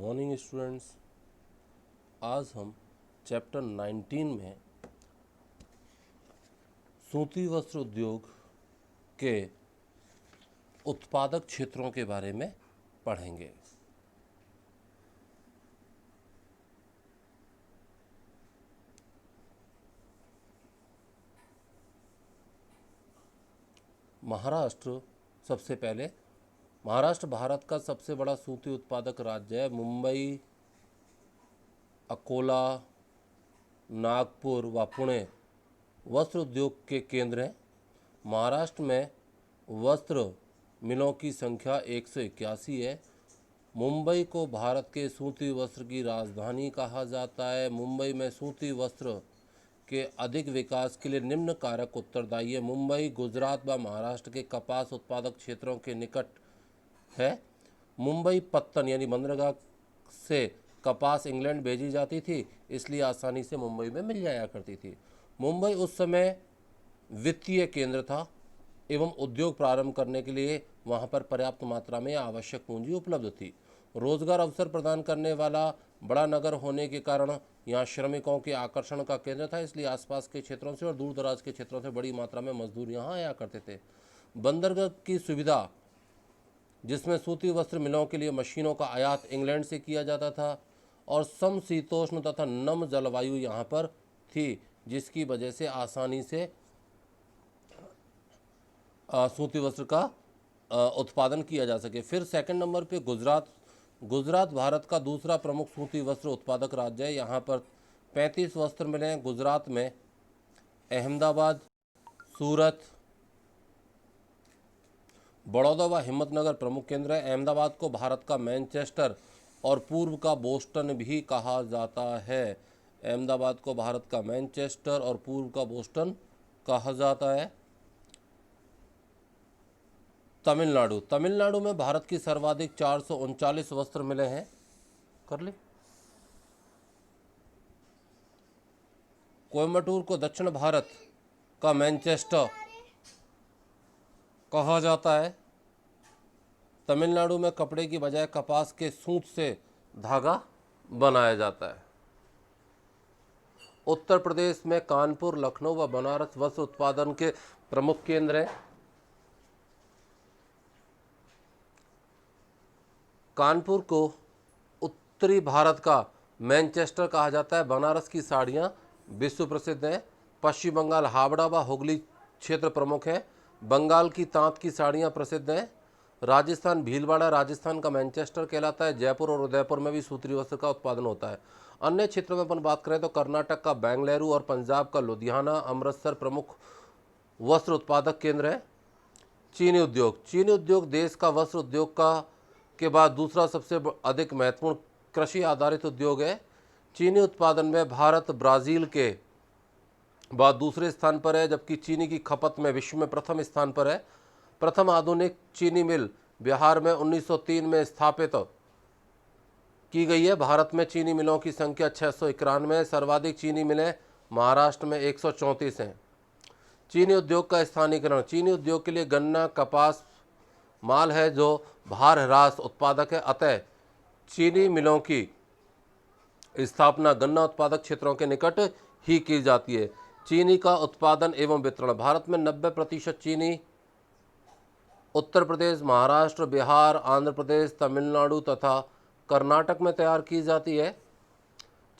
Morning students. आज हम chapter 19 में सूती वस्त्र उद्योग के उत्पादक क्षेत्रों के बारे में पढ़ेंगे। महाराष्ट्र सबसे पहले। महाराष्ट्र भारत का सबसे बड़ा सूती उत्पादक राज्य है। मुंबई, अकोला, नागपुर व पुणे वस्त्र उद्योग के केंद्र हैं। महाराष्ट्र में वस्त्र मिलों की संख्या 181 है। मुंबई को भारत के सूती वस्त्र की राजधानी कहा जाता है। मुंबई में सूती वस्त्र के अधिक विकास के लिए निम्न कारक उत्तरदायी है। मुंबई गुजरात व महाराष्ट्र के कपास उत्पादक क्षेत्रों के निकट है। मुंबई पत्तन यानी बंदरगाह से कपास इंग्लैंड भेजी जाती थी, इसलिए आसानी से मुंबई में मिल जाया करती थी। मुंबई उस समय वित्तीय केंद्र था एवं उद्योग प्रारंभ करने के लिए वहां पर पर्याप्त मात्रा में आवश्यक पूंजी उपलब्ध थी। रोजगार अवसर प्रदान करने वाला बड़ा नगर होने के कारण यहाँ श्रमिकों के आकर्षण का केंद्र था, इसलिए आसपास के क्षेत्रों से और दूर दराज के क्षेत्रों से बड़ी मात्रा में मजदूर यहाँ आया करते थे। बंदरगाह की सुविधा, जिसमें सूती वस्त्र मिलों के लिए मशीनों का आयात इंग्लैंड से किया जाता था, और समशीतोष्ण तथा नम जलवायु यहाँ पर थी, जिसकी वजह से आसानी से सूती वस्त्र का उत्पादन किया जा सके। फिर सेकंड नंबर पे गुजरात भारत का दूसरा प्रमुख सूती वस्त्र उत्पादक राज्य है। यहाँ पर 35 वस्त्र मिले हैं। गुजरात में अहमदाबाद, सूरत, बड़ौदा व हिम्मतनगर प्रमुख केंद्र है। अहमदाबाद को भारत का मैनचेस्टर और पूर्व का बोस्टन भी कहा जाता है। अहमदाबाद को भारत का मैनचेस्टर और पूर्व का बोस्टन कहा जाता है। तमिलनाडु में भारत की सर्वाधिक 439 वस्त्र मिले हैं। कर ली। कोयम्बटूर को दक्षिण भारत का मैनचेस्टर कहा जाता है। तमिलनाडु में कपड़े की बजाय कपास के सूत से धागा बनाया जाता है। उत्तर प्रदेश में कानपुर, लखनऊ व बनारस वस्त्र उत्पादन के प्रमुख केंद्र हैं। कानपुर को उत्तरी भारत का मैनचेस्टर कहा जाता है। बनारस की साड़ियाँ विश्व प्रसिद्ध हैं। पश्चिम बंगाल हावड़ा व हुगली क्षेत्र प्रमुख हैं। बंगाल की तांत की साड़ियाँ प्रसिद्ध हैं। राजस्थान भीलवाड़ा राजस्थान का मैनचेस्टर कहलाता है। जयपुर और उदयपुर में भी सूती वस्त्र का उत्पादन होता है। अन्य क्षेत्रों में अपन बात करें तो कर्नाटक का बेंगलुरु और पंजाब का लुधियाना, अमृतसर प्रमुख वस्त्र उत्पादक केंद्र है। चीनी उद्योग देश का वस्त्र उद्योग के बाद दूसरा सबसे अधिक महत्वपूर्ण कृषि आधारित उद्योग है। चीनी उत्पादन में भारत ब्राज़ील के बाद दूसरे स्थान पर है, जबकि चीनी की खपत में विश्व में प्रथम स्थान पर है। प्रथम आधुनिक चीनी मिल बिहार में 1903 में स्थापित की गई है। भारत में चीनी मिलों की संख्या 691 है। सर्वाधिक चीनी मिलें महाराष्ट्र में 134 हैं। चीनी उद्योग का स्थानीयकरण। चीनी उद्योग के लिए गन्ना, कपास माल है जो भार ह्रास उत्पादक है, अतः चीनी मिलों की स्थापना गन्ना उत्पादक क्षेत्रों के निकट ही की जाती है। चीनी का उत्पादन एवं वितरण। भारत में 90% चीनी उत्तर प्रदेश, महाराष्ट्र, बिहार, आंध्र प्रदेश, तमिलनाडु तथा कर्नाटक में तैयार की जाती है।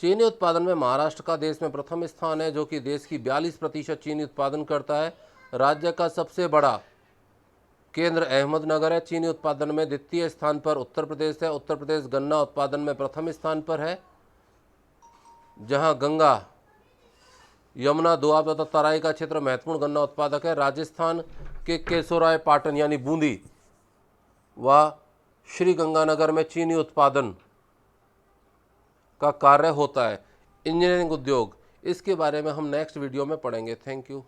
चीनी उत्पादन में महाराष्ट्र का देश में प्रथम स्थान है, जो कि देश की 42% चीनी उत्पादन करता है। राज्य का सबसे बड़ा केंद्र अहमदनगर है। चीनी उत्पादन में द्वितीय स्थान पर उत्तर प्रदेश है। उत्तर प्रदेश गन्ना उत्पादन में प्रथम स्थान पर है, जहां गंगा, यमुना, दोआब तथा तराई का क्षेत्र महत्वपूर्ण गन्ना उत्पादक है। राजस्थान के केशोराय पाटन यानी बूंदी व श्री गंगानगर में चीनी उत्पादन का कार्य होता है। इंजीनियरिंग उद्योग, इसके बारे में हम नेक्स्ट वीडियो में पढ़ेंगे। Thank you.